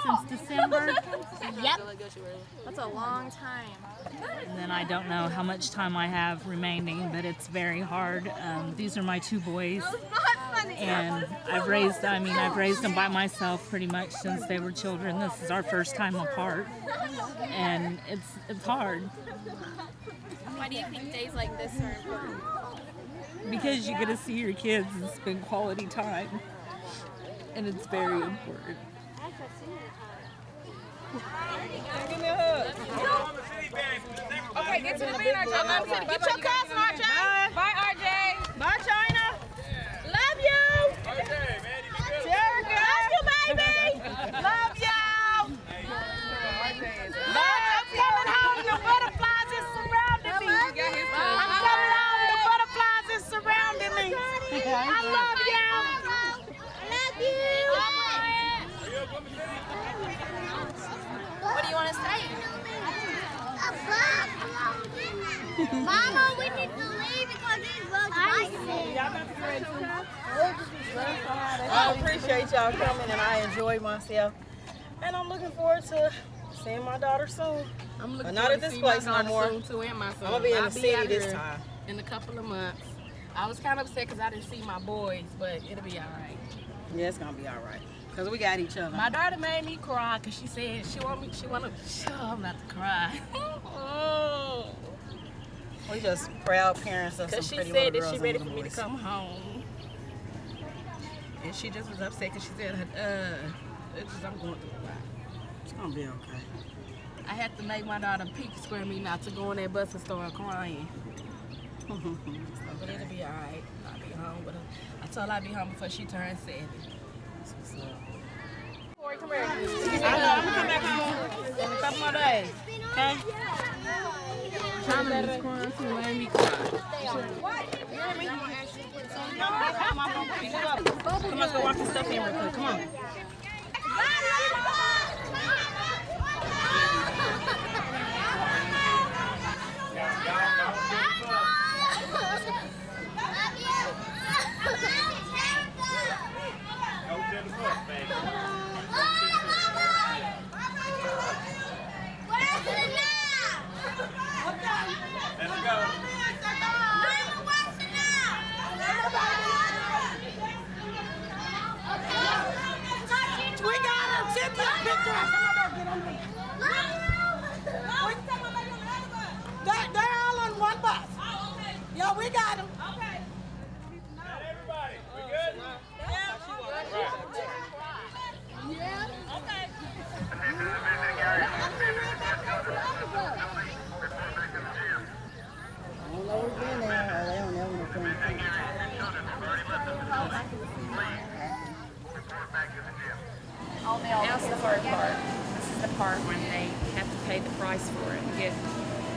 since December. Yep. That's a long time. And then I don't know how much time I have remaining, but it's very hard. These are my two boys, and I've raised them by myself pretty much since they were children. This is our first time apart, and it's hard. Why do you think days like this are important? Because you get to see your kids and spend quality time, and it's very important. Give me a hug. Okay, get to the van, RJ. Get your cousin, RJ. Bye, RJ. Bye, China. Love you. RJ, man, you good? Jerica. Love you, baby. Love y'all. I'm coming home. The butterflies is surrounding me. I'm coming home. The butterflies is surrounding me. I love y'all. I love you. What do you want to say? Mama, we need to leave because these bugs biting. I appreciate y'all coming, and I enjoy myself. And I'm looking forward to seeing my daughter soon. I'm looking But not forward at to this see place my no daughter more. soon too, and my son. I'm gonna be in the I'll city out this here time. in a couple of months. I was kind of upset because I didn't see my boys, but it'll be all right. Yeah, it's gonna be all right. Cause we got each other. My daughter made me cry because she said she wanted I'm not to cry. We just proud parents of some Because she pretty said little that girls she and ready little for me to boys. come home. And she just was upset because she said, I'm going through a lot. It's gonna be okay. I had to make my daughter peek square me not to go in that bus and start crying. But it'll be all right. I'll be home with her. I told her I'd be home before she turned 7. That's what's up. Corey, come here. I know, I'm gonna come back home in a couple more days. Okay? China is crying too, made me cry. You hear me? Come on, let's go walk this stuff in real quick. Come on. They're all on one bus. Yeah, we got them. Okay. Everybody, we good? Yeah. Okay. I don't know who's been there. They don't know nothing. Now's the hard part. This is the part when they have to pay the price for it and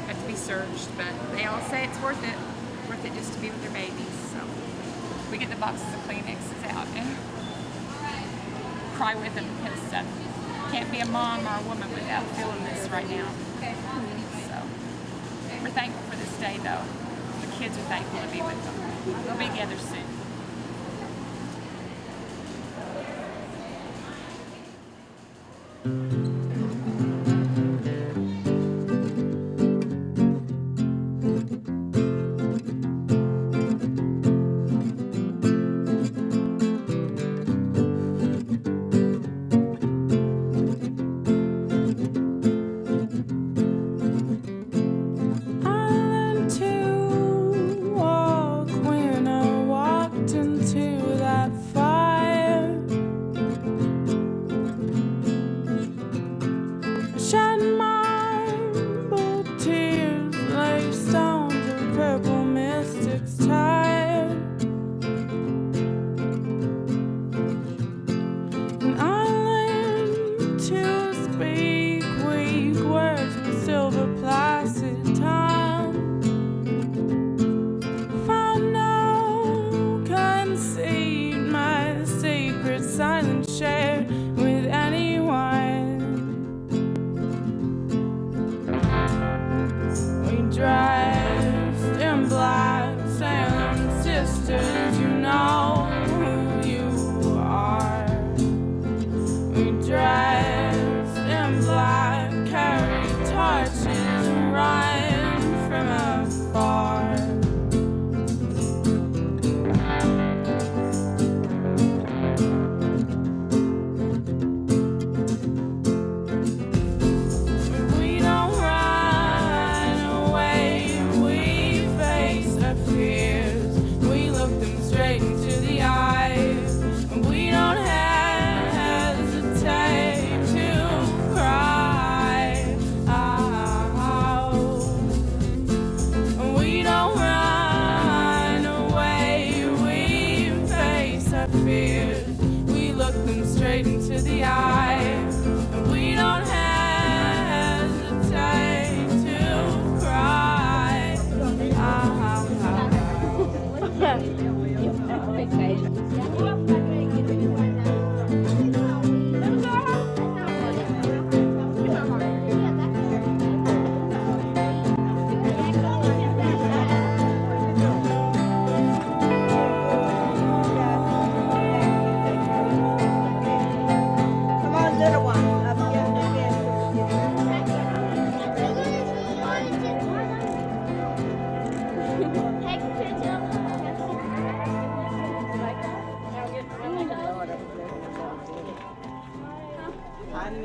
have to be searched. But they all say it's worth it just to be with their babies. So we get the boxes of Kleenexes out and cry with them because can't be a mom or a woman without feeling this right now. So we're thankful for this day, though. The kids are thankful to be with them. We'll be together soon. Drive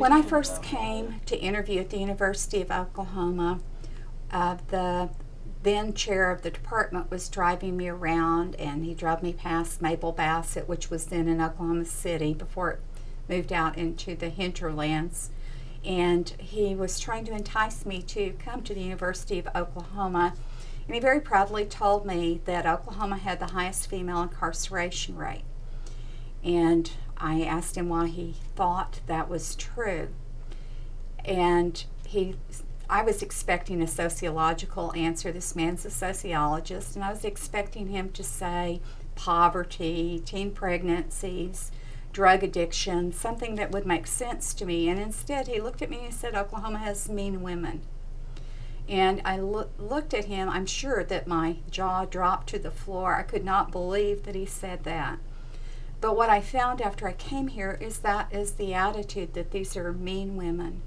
When I first came to interview at the University of Oklahoma, the then chair of the department was driving me around, and he drove me past Mabel Bassett, which was then in Oklahoma City before it moved out into the hinterlands. And he was trying to entice me to come to the University of Oklahoma. And he very proudly told me that Oklahoma had the highest female incarceration rate. And I asked him why he thought that was true. And I was expecting a sociological answer. This man's a sociologist, and I was expecting him to say poverty, teen pregnancies, drug addiction, something that would make sense to me. And instead, he looked at me and said, Oklahoma has mean women. And I looked at him. I'm sure that my jaw dropped to the floor. I could not believe that he said that. But what I found after I came here is that is the attitude that these are mean women,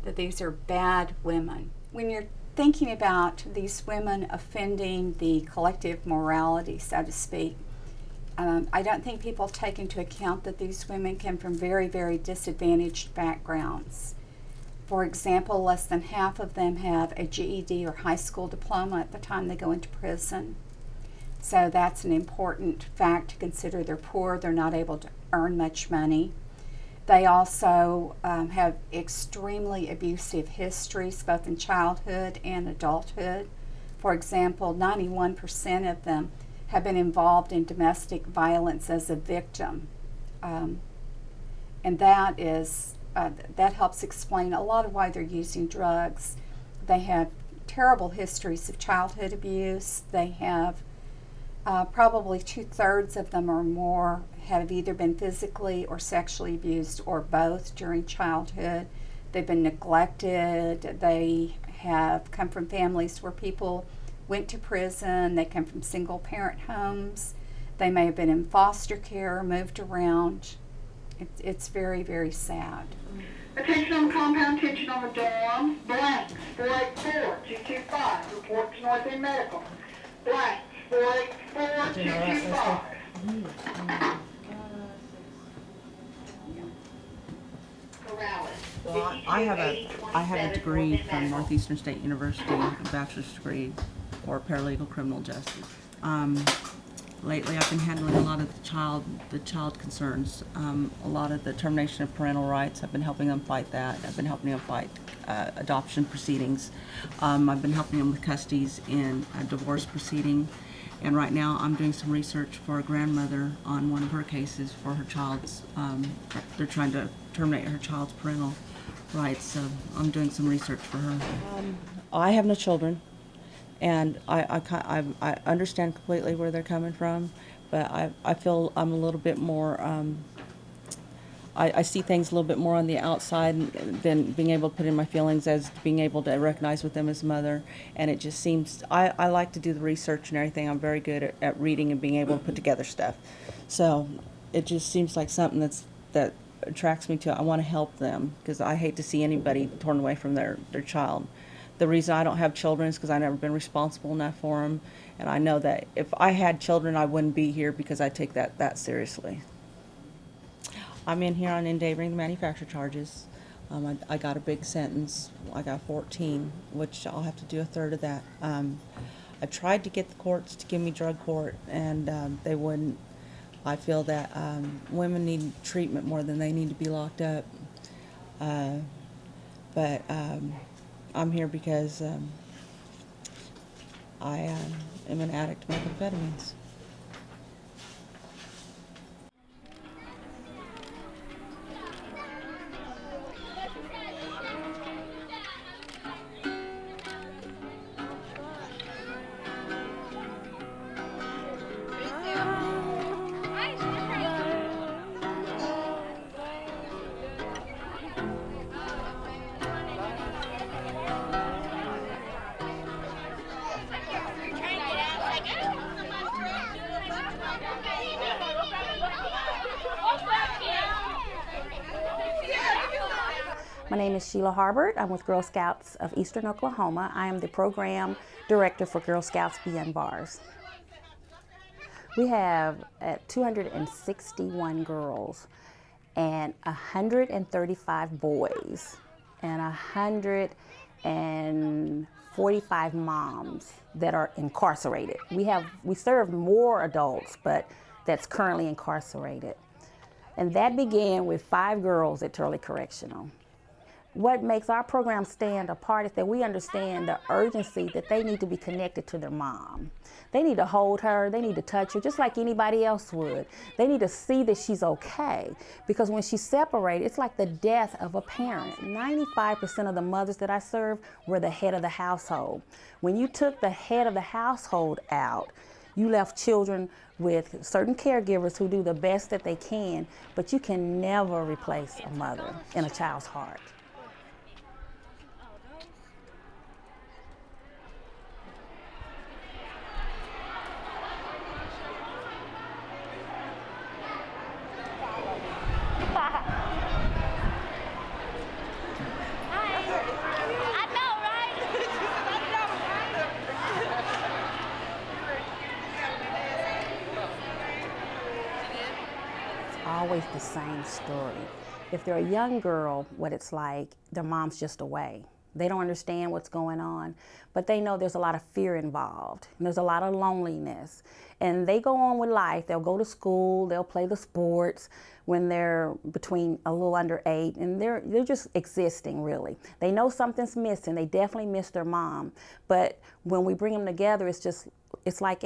that these are bad women. When you're thinking about these women offending the collective morality, so to speak, I don't think people take into account that these women come from very, very disadvantaged backgrounds. For example, less than half of them have a GED or high school diploma at the time they go into prison. So that's an important fact to consider. They're poor, they're not able to earn much money. They also have extremely abusive histories, both in childhood and adulthood. For example, 91% of them have been involved in domestic violence as a victim. And that helps explain a lot of why they're using drugs. They have terrible histories of childhood abuse. They have probably 2/3 of them or more have either been physically or sexually abused or both during childhood. They've been neglected. They have come from families where people went to prison. They come from single parent homes. They may have been in foster care, moved around. It's very, very sad. Attention on compound, attention on the dorm. Blanks, 484-225. Report to North End Medical. Blanks, 484-225. Well, I have a degree from Northeastern State University, a bachelor's degree for paralegal criminal justice. Lately, I've been handling a lot of the child concerns, a lot of the termination of parental rights. I've been helping them fight that. I've been helping them fight adoption proceedings. I've been helping them with custodies in a divorce proceeding. And right now, I'm doing some research for a grandmother on one of her cases for her child's. They're trying to terminate her child's parental rights, so I'm doing some research for her. I have no children. And I understand completely where they're coming from, but I feel I'm a little bit more, I see things a little bit more on the outside than being able to put in my feelings as being able to recognize with them as mother. And it just seems, I like to do the research and everything. I'm very good at reading and being able to put together stuff. So it just seems like something that attracts me to, I want to help them, because I hate to see anybody torn away from their child. The reason I don't have children is because I've never been responsible enough for them, and I know that if I had children, I wouldn't be here because I take that seriously. I'm in here on endangering the manufacture charges. I got a big sentence. I got 14, which I'll have to do a third of that. I tried to get the courts to give me drug court, and they wouldn't. I feel that women need treatment more than they need to be locked up. But I'm here because I am an addict to methamphetamines. My name is Sheila Harbert. I'm with Girl Scouts of Eastern Oklahoma. I am the program director for Girl Scouts Beyond Bars. We have 261 girls, and 135 boys and 145 moms that are incarcerated. We serve more adults, but that's currently incarcerated. And that began with 5 girls at Turley Correctional. What makes our program stand apart is that we understand the urgency that they need to be connected to their mom. They need to hold her, they need to touch her just like anybody else would. They need to see that she's okay, because when she's separated, it's like the death of a parent. 95% of the mothers that I serve were the head of the household. When you took the head of the household out, you left children with certain caregivers who do the best that they can, but you can never replace a mother in a child's heart. Always the same story. If they're a young girl, what it's like, their mom's just away. They don't understand what's going on, but they know there's a lot of fear involved, and there's a lot of loneliness. And they go on with life. They'll go to school, they'll play the sports when they're between a little under 8, and they're just existing, really. They know something's missing. They definitely miss their mom. But when we bring them together, it's like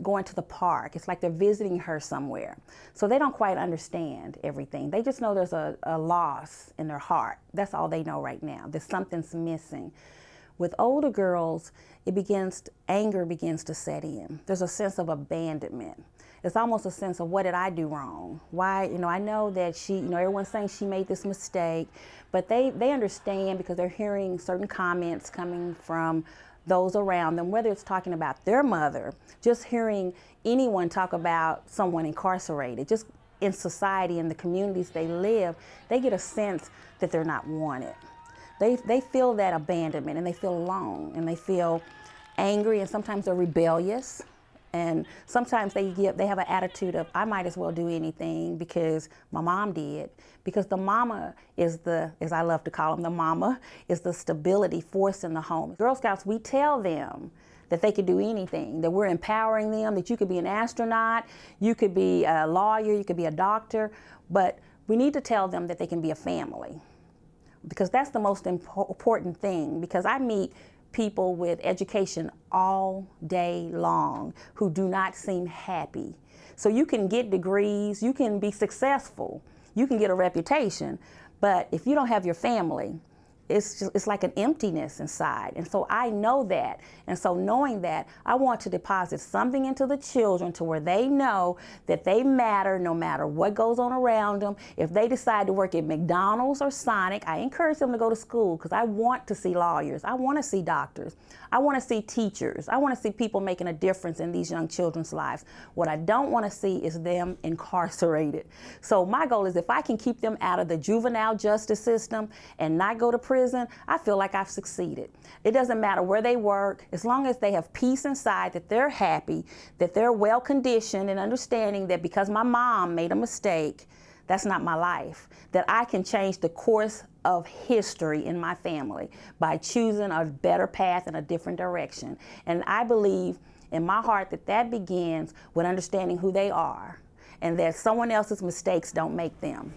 going to the park. It's like they're visiting her somewhere. So they don't quite understand everything. They just know there's a loss in their heart. That's all they know right now. There's something's missing. With older girls, anger begins to set in. There's a sense of abandonment. It's almost a sense of, what did I do wrong? Why, I know that everyone's saying she made this mistake, but they understand because they're hearing certain comments coming from those around them, whether it's talking about their mother, just hearing anyone talk about someone incarcerated, just in society, in the communities they live, they get a sense that they're not wanted. They feel that abandonment, and they feel alone, and they feel angry, and sometimes they're rebellious. And sometimes they have an attitude of, I might as well do anything because my mom did. Because the mama is as I love to call them, the mama is the stability force in the home. Girl Scouts, we tell them that they could do anything, that we're empowering them, that you could be an astronaut, you could be a lawyer, you could be a doctor, but we need to tell them that they can be a family. Because that's the most important thing, because I meet people with education all day long who do not seem happy. So you can get degrees, you can be successful, you can get a reputation, but if you don't have your family, it's like an emptiness inside. And so I know that. And so knowing that, I want to deposit something into the children to where they know that they matter no matter what goes on around them. If they decide to work at McDonald's or Sonic, I encourage them to go to school, because I want to see lawyers. I want to see doctors. I want to see teachers. I want to see people making a difference in these young children's lives. What I don't want to see is them incarcerated. So my goal is, if I can keep them out of the juvenile justice system and not go to prison, I feel like I've succeeded. It doesn't matter where they work, as long as they have peace inside, that they're happy, that they're well conditioned and understanding that because my mom made a mistake, that's not my life, that I can change the course of history in my family by choosing a better path and a different direction. And I believe in my heart that begins with understanding who they are, and that someone else's mistakes don't make them.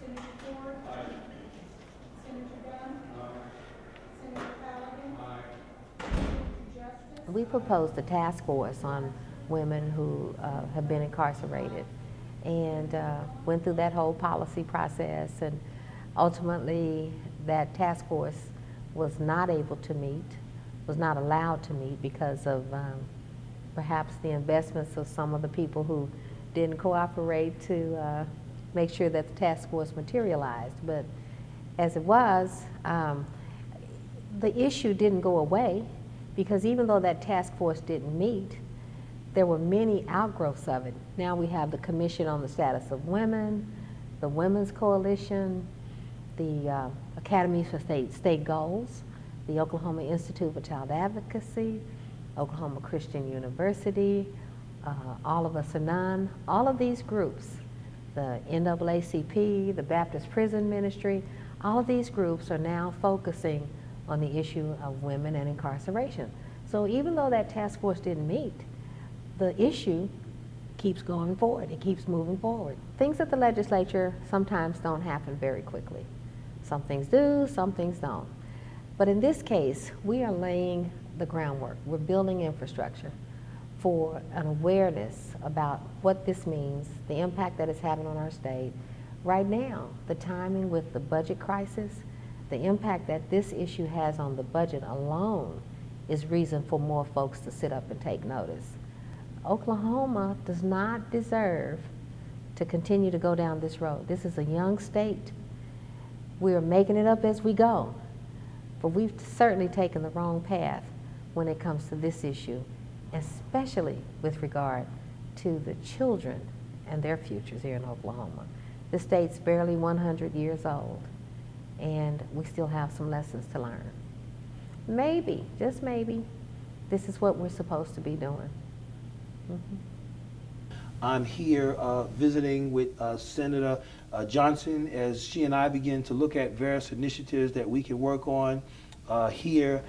We proposed a task force on women who have been incarcerated, and went through that whole policy process, and ultimately that task force was not able to meet, was not allowed to meet because of perhaps the investments of some of the people who didn't cooperate to make sure that the task force materialized. But as it was, the issue didn't go away, because even though that task force didn't meet, there were many outgrowths of it. Now we have the Commission on the Status of Women, the Women's Coalition, the Academies for State Goals, the Oklahoma Institute for Child Advocacy, Oklahoma Christian University, All of Us or None. All of these groups the NAACP, the Baptist Prison Ministry, all of these groups are now focusing on the issue of women and incarceration. So even though that task force didn't meet, the issue keeps going forward, it keeps moving forward. Things at the legislature sometimes don't happen very quickly. Some things do, some things don't. But in this case, we are laying the groundwork. We're building infrastructure for an awareness about what this means, the impact that it's having on our state. Right now, the timing with the budget crisis, the impact that this issue has on the budget alone is reason for more folks to sit up and take notice. Oklahoma does not deserve to continue to go down this road. This is a young state. We are making it up as we go, but we've certainly taken the wrong path when it comes to this issue, especially with regard to the children and their futures here in Oklahoma. The state's barely 100 years old, and we still have some lessons to learn. Maybe, just maybe, this is what we're supposed to be doing. I'm here visiting with Senator Johnson as she and I begin to look at various initiatives that we can work on here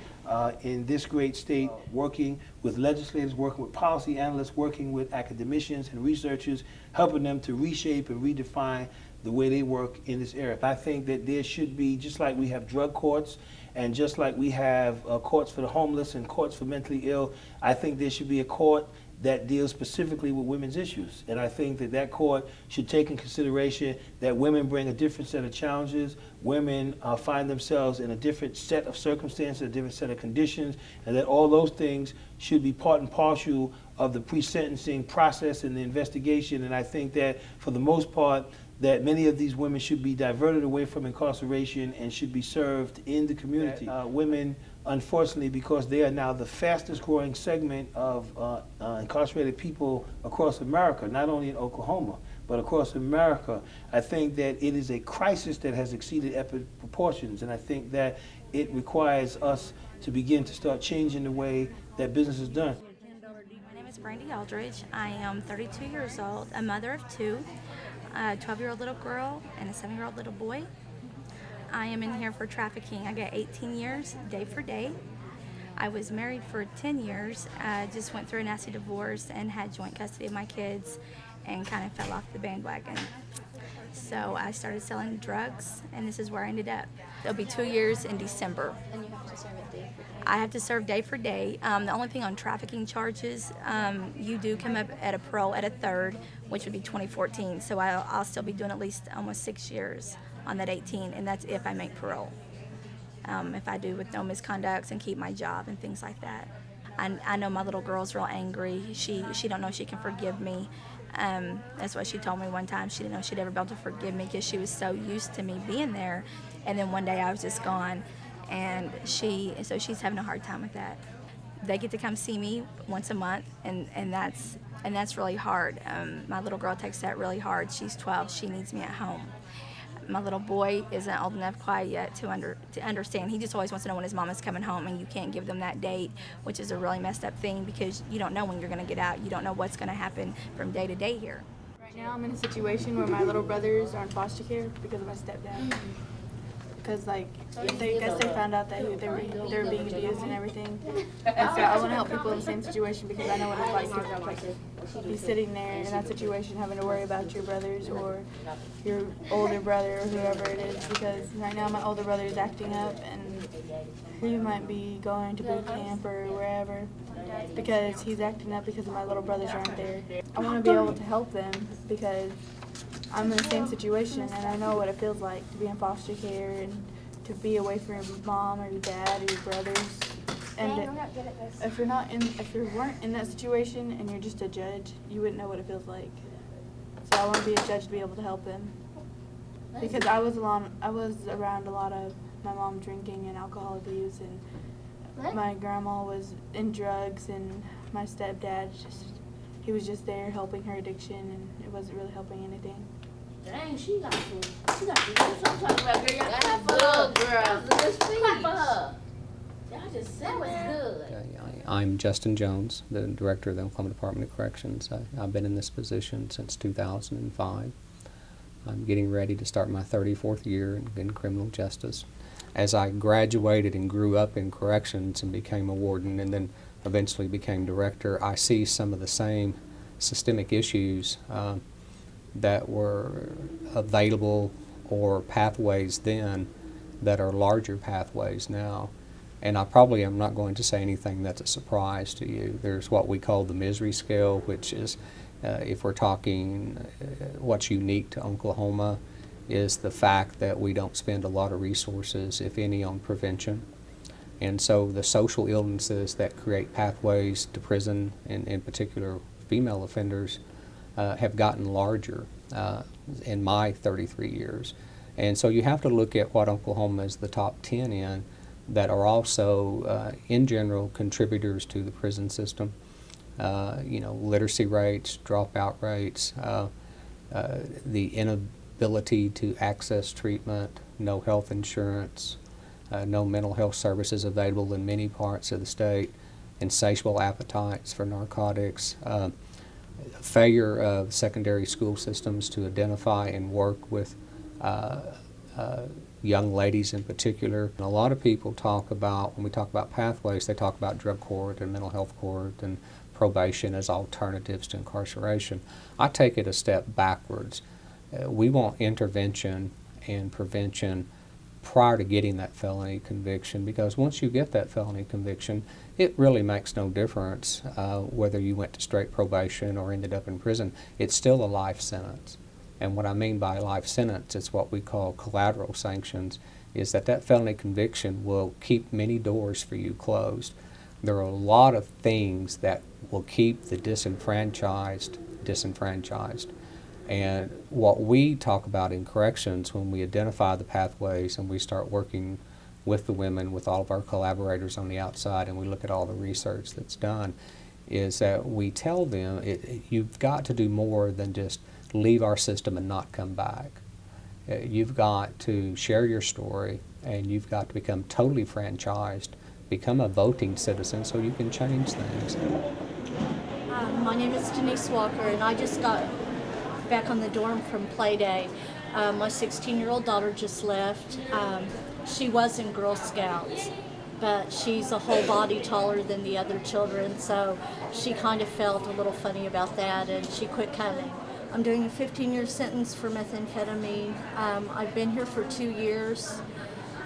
in this great state, working with legislators, working with policy analysts, working with academicians and researchers, helping them to reshape and redefine the way they work in this area. I think that there should be, just like we have drug courts and just like we have courts for the homeless and courts for mentally ill, I think there should be a court that deals specifically with women's issues. And I think that that court should take in consideration that women bring a different set of challenges, women find themselves in a different set of circumstances, a different set of conditions, and that all those things should be part and parcel of the pre-sentencing process and the investigation. And I think that for the most part, that many of these women should be diverted away from incarceration and should be served in the community. Women, unfortunately, because they are now the fastest growing segment of incarcerated people across America, not only in Oklahoma, but across America, I think that it is a crisis that has exceeded epic proportions, and I think that it requires us to begin to start changing the way that business is done. My name is Brandy Aldridge. I am 32 years old, a mother of two, a 12-year-old little girl and a 7-year-old little boy. I am in here for trafficking. I got 18 years, day for day. I was married for 10 years, just went through a nasty divorce and had joint custody of my kids and kind of fell off the bandwagon. So I started selling drugs, and this is where I ended up. It'll be 2 years in December. And you have to serve it day for day? I have to serve day for day. The only thing on trafficking charges, you do come up at a parole at a third, which would be 2014. So I'll still be doing at least almost 6 years on that 18, and that's if I make parole. If I do with no misconducts and keep my job and things like that. I know my little girl's real angry. She don't know she can forgive me. That's what she told me one time. She didn't know she'd ever be able to forgive me because she was so used to me being there. And then one day I was just gone, and so she's having a hard time with that. They get to come see me once a month, and that's really hard. My little girl takes that really hard. She's 12. She needs me at home. My little boy isn't old enough quite yet to understand. He just always wants to know when his mom is coming home, and you can't give them that date, which is a really messed up thing because you don't know when you're going to get out. You don't know what's going to happen from day to day here. Right now I'm in a situation where my little brothers are in foster care because of my stepdad. Because I guess they found out that they were being abused and everything. And so I want to help people in the same situation because I know what it's like to be sitting there in that situation, having to worry about your brothers or your older brother or whoever it is. Because right now my older brother is acting up and he might be going to boot camp or wherever because he's acting up because my little brothers aren't there. I want to be able to help them because I'm in the same situation, and I know what it feels like to be in foster care and to be away from your mom or your dad or your brothers. And if you weren't in that situation and you're just a judge, you wouldn't know what it feels like. So I want to be a judge to be able to help them because I was around a lot of my mom drinking and alcohol abuse, and my grandma was in drugs, and my stepdad he was just there helping her addiction, and it wasn't really helping anything. Dang, she got some. That's what I'm talking about, girl. Y'all clap for her. That was a good speech. Clap for her. Y'all just said it was good. I'm Justin Jones, the director of the Oklahoma Department of Corrections. I've been in this position since 2005. I'm getting ready to start my 34th year in criminal justice. As I graduated and grew up in corrections and became a warden and then eventually became director, I see some of the same systemic issues that were available or pathways then that are larger pathways now. And I probably am not going to say anything that's a surprise to you. There's what we call the misery scale, which is, if we're talking what's unique to Oklahoma, is the fact that we don't spend a lot of resources, if any, on prevention. And so the social illnesses that create pathways to prison, and in particular female offenders, have gotten larger in my 33 years. And so you have to look at what Oklahoma is the top 10 in that are also, in general, contributors to the prison system. Literacy rates, dropout rates, the inability to access treatment, no health insurance, no mental health services available in many parts of the state, insatiable appetites for narcotics, failure of secondary school systems to identify and work with young ladies in particular. And a lot of people talk about, when we talk about pathways, they talk about drug court and mental health court and probation as alternatives to incarceration. I take it a step backwards. We want intervention and prevention prior to getting that felony conviction, because once you get that felony conviction, it really makes no difference whether you went to straight probation or ended up in prison. It's still a life sentence. And what I mean by life sentence, it's what we call collateral sanctions, is that felony conviction will keep many doors for you closed. There are a lot of things that will keep the disenfranchised. And what we talk about in corrections, when we identify the pathways and we start working with the women, with all of our collaborators on the outside, and we look at all the research that's done, is that we tell them, you've got to do more than just leave our system and not come back. You've got to share your story, and you've got to become totally franchised, become a voting citizen so you can change things. My name is Denise Walker, and I just got back on the dorm from play day. My 16-year-old daughter just left. She was in Girl Scouts, but she's a whole body taller than the other children, so she kind of felt a little funny about that, and she quit coming. I'm doing a 15-year sentence for methamphetamine. I've been here for 2 years.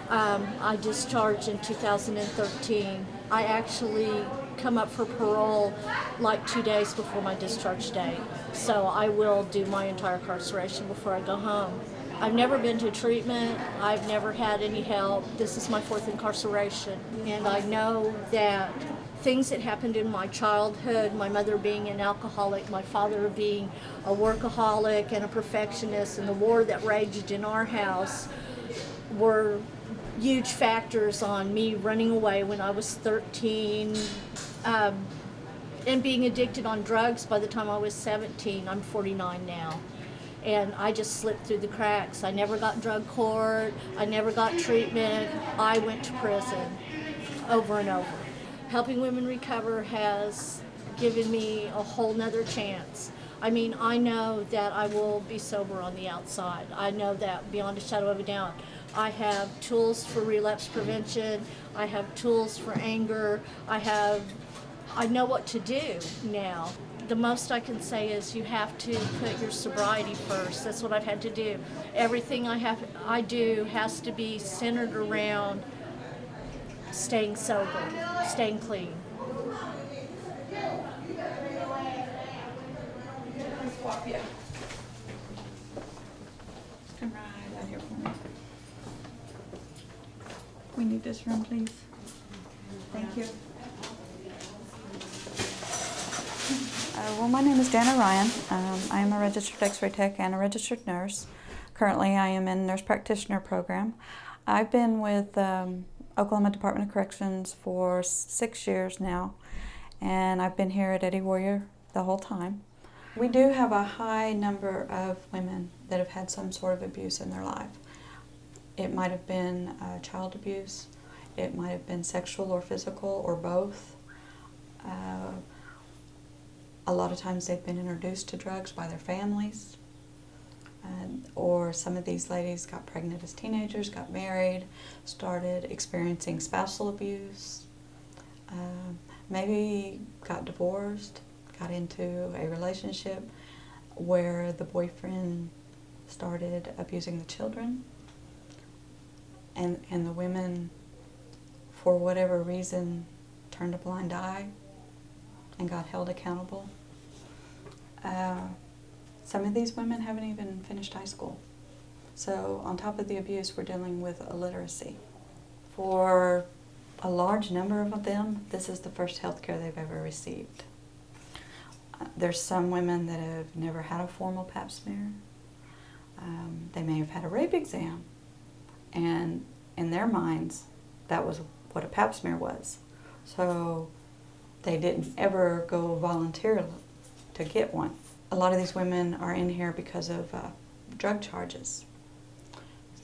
I discharged in 2013. I actually come up for parole like 2 days before my discharge date. So I will do my entire incarceration before I go home. I've never been to treatment. I've never had any help. This is my 4th incarceration. And I know that things that happened in my childhood, my mother being an alcoholic, my father being a workaholic and a perfectionist, and the war that raged in our house were huge factors on me running away when I was 13 and being addicted on drugs by the time I was 17. I'm 49 now. And I just slipped through the cracks. I never got drug court. I never got treatment. I went to prison over and over. Helping women recover has given me a whole nother chance. I mean, I know that I will be sober on the outside. I know that beyond a shadow of a doubt. I have tools for relapse prevention. I have tools for anger. I know what to do now. The most I can say is you have to put your sobriety first. That's what I've had to do. Everything I do has to be centered around staying sober, staying clean. Come right out here for me. We need this room, please. Thank you. Well, my name is Dana Ryan. I am a registered X-ray tech and a registered nurse. Currently, I am in nurse practitioner program. I've been with Oklahoma Department of Corrections for 6 years now, and I've been here at Eddie Warrior the whole time. We do have a high number of women that have had some sort of abuse in their life. It might have been child abuse, it might have been sexual or physical or both. A lot of times they've been introduced to drugs by their families. Or some of these ladies got pregnant as teenagers, got married, started experiencing spousal abuse, maybe got divorced, got into a relationship where the boyfriend started abusing the children, and the women, for whatever reason, turned a blind eye and got held accountable. Some of these women haven't even finished high school. So on top of the abuse, we're dealing with illiteracy. For a large number of them, this is the first health care they've ever received. There's some women that have never had a formal pap smear. They may have had a rape exam, and in their minds, that was what a pap smear was. So they didn't ever go voluntarily to get one. A lot of these women are in here because of drug charges.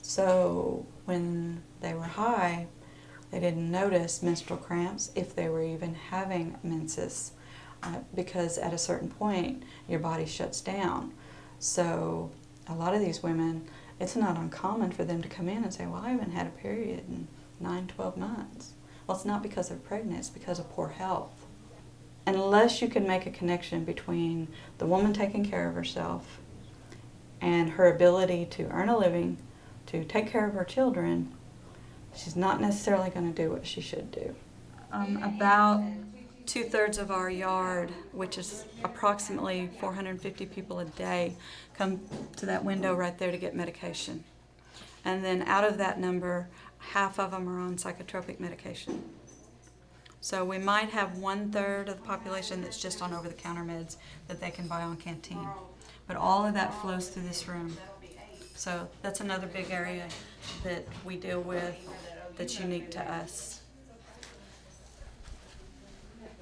So when they were high, they didn't notice menstrual cramps if they were even having menses, because at a certain point, your body shuts down. So a lot of these women, it's not uncommon for them to come in and say, well, I haven't had a period in 9, 12 months. Well, it's not because they're pregnant, it's because of poor health. Unless you can make a connection between the woman taking care of herself and her ability to earn a living, to take care of her children, she's not necessarily going to do what she should do. About 2/3 of our yard, which is approximately 450 people a day, come to that window right there to get medication. And then out of that number, half of them are on psychotropic medication. So we might have 1/3 of the population that's just on over-the-counter meds that they can buy on Canteen. But all of that flows through this room. So that's another big area that we deal with that's unique to us.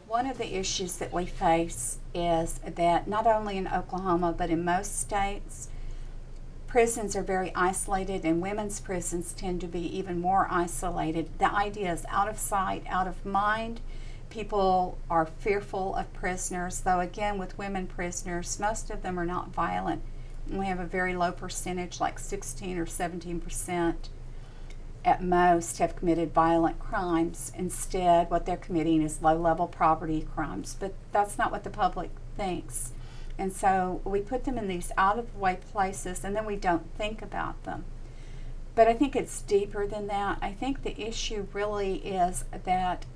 One of the issues that we face is that not only in Oklahoma, but in most states, prisons are very isolated, and women's prisons tend to be even more isolated. The idea is out of sight, out of mind. People are fearful of prisoners, though again with women prisoners, most of them are not violent. We have a very low percentage, like 16 or 17% at most have committed violent crimes. Instead, what they're committing is low-level property crimes, but that's not what the public thinks. And so we put them in these out-of-the-way places, and then we don't think about them. But I think it's deeper than that. I think the issue really is that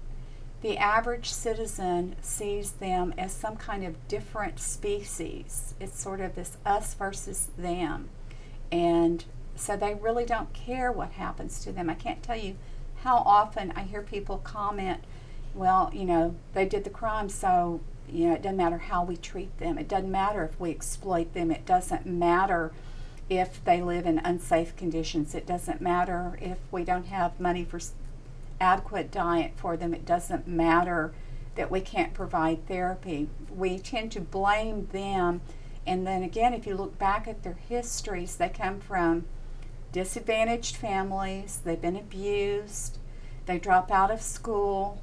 the average citizen sees them as some kind of different species. It's sort of this us versus them. And so they really don't care what happens to them. I can't tell you how often I hear people comment, well, you know, they did the crime, so you know, it doesn't matter how we treat them. It doesn't matter if we exploit them. It doesn't matter if they live in unsafe conditions. It doesn't matter if we don't have money for adequate diet for them. It doesn't matter that we can't provide therapy. We tend to blame them. And then again, if you look back at their histories, they come from disadvantaged families. They've been abused. They drop out of school.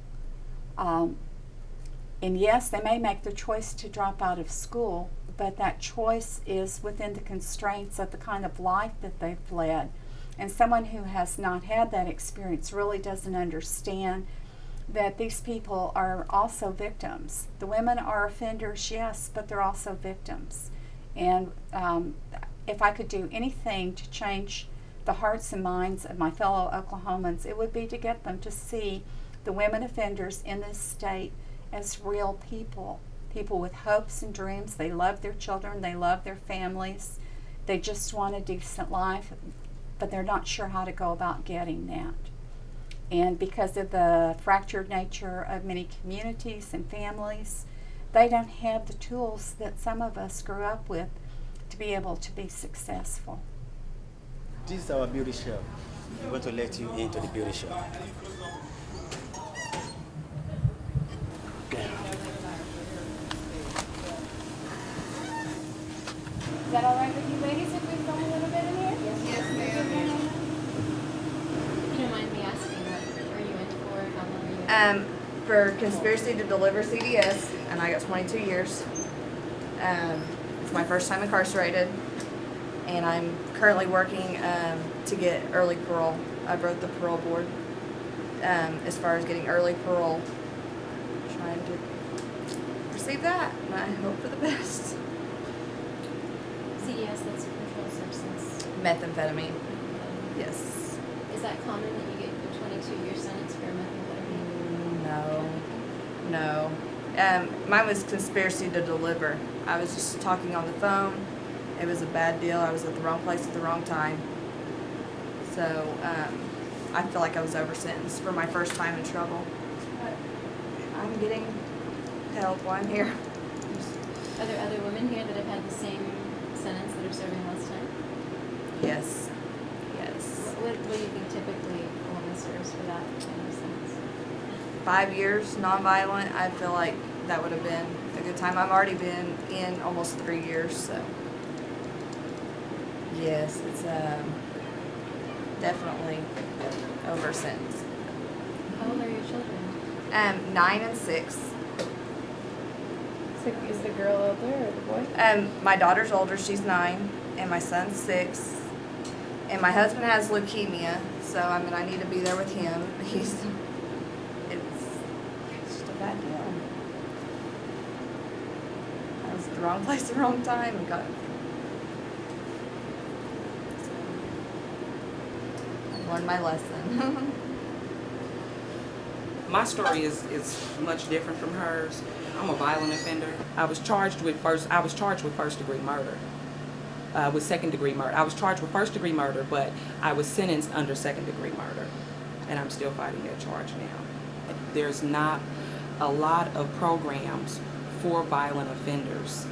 And yes, they may make the choice to drop out of school, but that choice is within the constraints of the kind of life that they've led. And someone who has not had that experience really doesn't understand that these people are also victims. The women are offenders, yes, but they're also victims. And if I could do anything to change the hearts and minds of my fellow Oklahomans, it would be to get them to see the women offenders in this state as real people, people with hopes and dreams. They love their children, they love their families, they just want a decent life, but they're not sure how to go about getting that. And because of the fractured nature of many communities and families, they don't have the tools that some of us grew up with to be able to be successful. This is our beauty shop. We're going to let you into the beauty shop. Is that all right with you ladies if we film a little bit in here? Yes, ma'am. You don't mind me asking, what are you in for? How long are you in For conspiracy to deliver CDS, and I got 22 years. It's my first time incarcerated. and I'm currently working to get early parole. I wrote the parole board as far as getting early parole, trying to receive that, and I hope for the best. CDS, that's a controlled substance. Methamphetamine. Yes. Is that common that you get a 22-year sentence for methamphetamine? No. Mine was conspiracy to deliver. I was just talking on the phone. It was a bad deal. I was at the wrong place at the wrong time. So I feel like I was over-sentenced for my first time in trouble. I'm getting help while I'm here. Are there other women here that have had the same sentence that are serving less time? Yes. What do you think typically a woman serves for that kind of sentence? 5 years, nonviolent. I feel like that would have been a good time. I've already been in almost 3 years, so yes, it's definitely over sentence. How old are your children? 9 and 6. So is the girl older or the boy? My daughter's older, she's 9, and my son's 6. And my husband has leukemia, so I need to be there with him. It's just a bad deal. I was at the wrong place at the wrong time and got. I learned my lesson. My story is much different from hers. I'm a violent offender. I was charged with first degree murder. With second degree murder. I was charged with first degree murder, but I was sentenced under second degree murder, and I'm still fighting that charge now. There's not a lot of programs for violent offenders,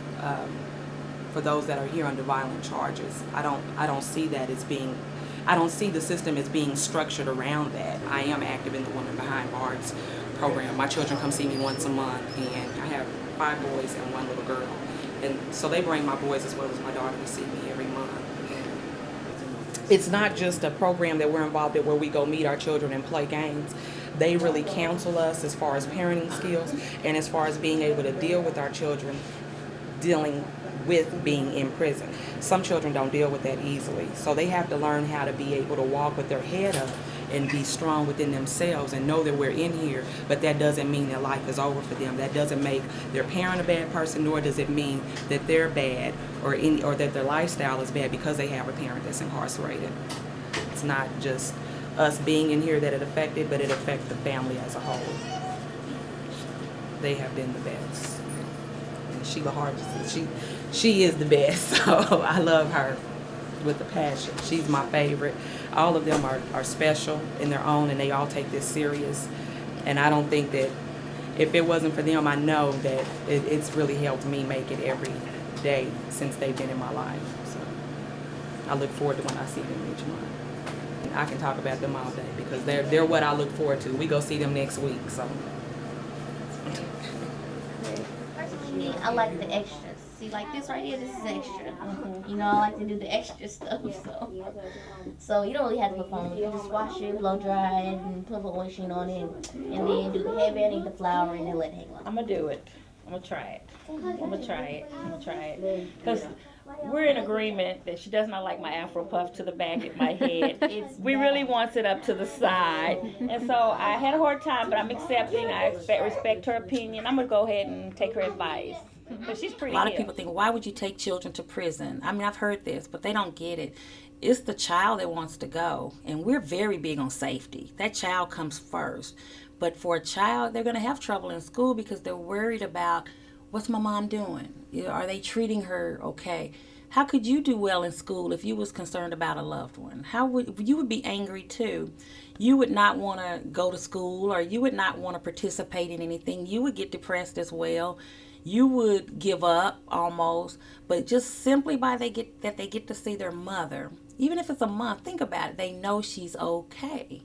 for those that are here under violent charges. I don't see that as being. I don't see the system as being structured around that. I am active in the Women Behind Bars program. My children come see me once a month, and I have 5 boys and 1 little girl. And so they bring my boys as well as my daughter to see me every month. And it's not just a program that we're involved in where we go meet our children and play games. They really counsel us as far as parenting skills and as far as being able to deal with our children dealing with being in prison. Some children don't deal with that easily, so they have to learn how to be able to walk with their head up and be strong within themselves and know that we're in here, but that doesn't mean that life is over for them. That doesn't make their parent a bad person, nor does it mean that they're bad or that their lifestyle is bad because they have a parent that's incarcerated. It's not just us being in here that it affected, but it affects the family as a whole. They have been the best. And Sheila Hargis, she is the best, so I love her with a passion. She's my favorite. All of them are special in their own, and they all take this serious. And I don't think that if it wasn't for them, I know that it's really helped me make it every day since they've been in my life. So I look forward to when I see them each month. I can talk about them all day because they're what I look forward to. We go see them next week, so. Personally, I like the extras. See, like this right here, this is extra. You know, I like to do the extra stuff, so you don't really have to perform. You just wash it, blow dry it, and put a little washing on it, and then do the headbanding, the flower, and then let it hang on. I'm gonna do it. I'm gonna try it. Because we're in agreement that she does not like my afro puff to the back of my head. We really want it up to the side. And so I had a hard time, but I'm accepting. I respect her opinion. I'm gonna go ahead and take her advice. But she's pretty. A lot of people think, why would you take children to prison? I mean, I've heard this, but they don't get it. It's the child that wants to go, and we're very big on safety. That child comes first. But for a child, they're going to have trouble in school because they're worried about, what's my mom doing? Are they treating her okay? How could you do well in school if you was concerned about a loved one? You would be angry too. You would not want to go to school, or you would not want to participate in anything. You would get depressed as well. You would give up almost, but just simply by they get to see their mother, even if it's a month, think about it. They know she's okay.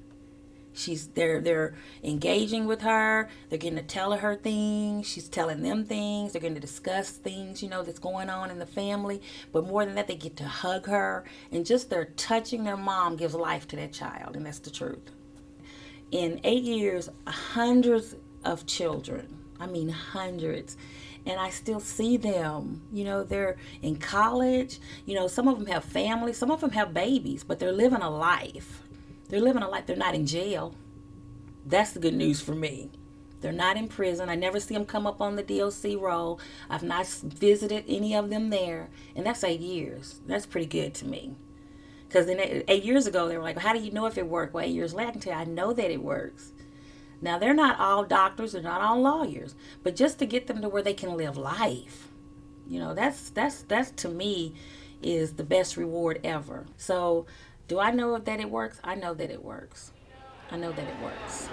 They're engaging with her. They're getting to tell her things. She's telling them things. They're getting to discuss things, that's going on in the family. But more than that, they get to hug her, and just their touching their mom gives life to that child, and that's the truth. In 8 years, hundreds of children I mean hundreds. And I still see them. You know, they're in college. You know, some of them have families, some of them have babies, but they're living a life. They're living a life. They're not in jail. That's the good news for me. They're not in prison. I never see them come up on the DOC roll. I've not visited any of them there. And that's 8 years. That's pretty good to me. Because then 8 years ago, they were like, how do you know if it worked? Well, 8 years later, I can tell you, I know that it works. Now, they're not all doctors, they're not all lawyers, but just to get them to where they can live life, you know, that's to me is the best reward ever. So, do I know that it works? I know that it works. I know that it works.